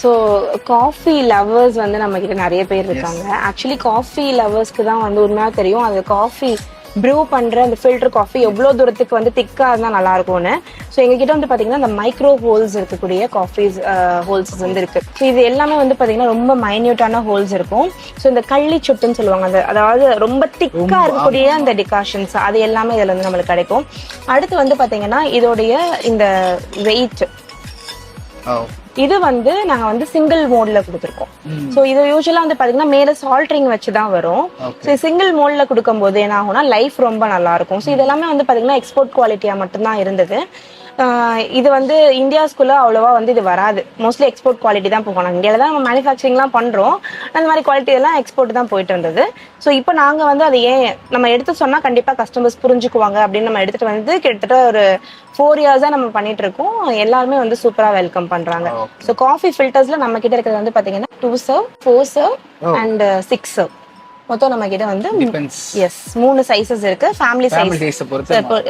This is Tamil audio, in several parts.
ஸோ காஃபி லவர்ஸ் வந்து நம்ம கிட்ட நிறைய பேர் இருக்காங்க. ஆக்சுவலி காஃபி லவர்ஸ்க்கு தான் வந்து உண்மையா தெரியும் அது காஃபி ப்ரூ பண்ற அந்த ஃபில்டர் காஃபி எவ்வளவு தூரத்துக்கு வந்து திக்கா இருந்தா நல்லா இருக்கும்னு. ஸோ எங்ககிட்ட வந்து பாத்தீங்கன்னா இந்த மைக்ரோ ஹோல்ஸ் இருக்கக்கூடிய காஃபிஸ் ஹோல்ஸ் வந்து இருக்கு. ஸோ இது எல்லாமே வந்து பாத்தீங்கன்னா ரொம்ப மைன்யூட்டான ஹோல்ஸ் இருக்கும். ஸோ இந்த கள்ளி சொட்டுன்னு சொல்லுவாங்க, அந்த அதாவது ரொம்ப திக்கா இருக்கக்கூடிய அந்த டிகாஷன்ஸ் அது எல்லாமே இதுல வந்து நம்மளுக்கு கிடைக்கும். அடுத்து வந்து பாத்தீங்கன்னா இதோடைய இந்த வெயிட் இது வந்து நாங்க வந்து சிங்கிள் மோட்ல கொடுத்துருக்கோம். சோ இது யூஸ்வலா வந்து பாத்தீங்கன்னா மேல சால்ட்ரிங் வச்சுதான் வரும். சிங்கிள் மோட்ல கொடுக்கும் போது என்ன ஆகும்னா லைஃப் ரொம்ப நல்லா இருக்கும். சோ இதெல்லாமே வந்து பாத்தீங்கன்னா எக்ஸ்போர்ட் குவாலிட்டியா மட்டும்தான் இருந்தது. இது வந்து இந்தியாஸ்குள்ள அவ்வளவா வந்து இது வராது. மோஸ்ட்லி எக்ஸ்போர்ட் குவாலிட்டி தான் போகணும். இந்தியாவில தான் நம்ம மேனுஃபேக்சரிங்லாம் பண்றோம். அந்த மாதிரி குவாலிட்டி எல்லாம் எக்ஸ்போர்ட் தான் போயிட்டு இருந்தது. ஸோ இப்போ நாங்க வந்து அதை ஏன் நம்ம எடுத்து சொன்னா கண்டிப்பா கஸ்டமர்ஸ் புரிஞ்சுக்குவாங்க அப்படின்னு நம்ம எடுத்துட்டு வந்து கிட்டத்தட்ட ஒரு 4 இயர்ஸா நம்ம பண்ணிட்டு இருக்கோம். எல்லாருமே வந்து சூப்பரா வெல்கம் பண்றாங்க. ஸோ காஃபி ஃபில்டர்ஸ்ல நம்ம கிட்ட இருக்கிறது வந்து பாத்தீங்கன்னா 2 சர்வ், 4 சர்வ் அண்ட் 6 சர்வ். மொத்தம் நம்ம கிட்ட வந்து 3 சைஸஸ் இருக்கு. ஃபேமிலி சைஸ்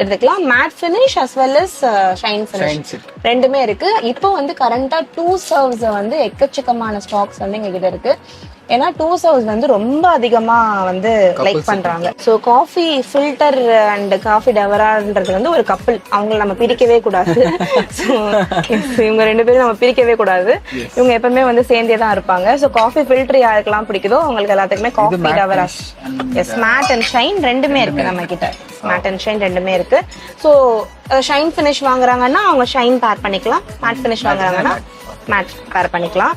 எடுத்துக்கலாம். Matte finish as well as shine finish ரெண்டுமே இருக்கு. இப்போ வந்து கரண்டா 2 சர்வ்ஸ் வந்து எக்கச்சக்கமான ஸ்டாக்ஸ் வந்து எங்க கிட்ட இருக்கு. ஏன்னா 2 சர்வ்ஸ் வந்து ரொம்ப அதிகமா வந்து லைக் பண்றாங்க. So coffee filter and coffee டவரான்றது வந்து ஒரு கப்பல், அவங்களை நம்ம பிரிக்கவே கூடாது. இவங்க 2 பேரும் நம்ம பிரிக்கவே கூடாது. இவங்க எப்பவுமே வந்து சேர்ந்தே தான் இருப்பாங்க. சோ காஃபி ஃபில்டர் யாருக்கெல்லாம் பிடிக்குதோ அவங்களுக்கு எல்லாத்துக்குமே காஃபி டவரா மேட் அண்ட் ஷைன் ரெண்டுமே இருக்கு நம்ம கிட்ட. மேட் அண்ட் ஷைன் ரெண்டுமே இருக்கு. சோ ஷைன் ஃபினிஷ் வாங்குறாங்கன்னா அவங்க ஷைன் பேர் பண்ணிக்கலாம், மேட் ஃபினிஷ் வாங்குறாங்கன்னா மேட் பேர் பண்ணிக்கலாம்.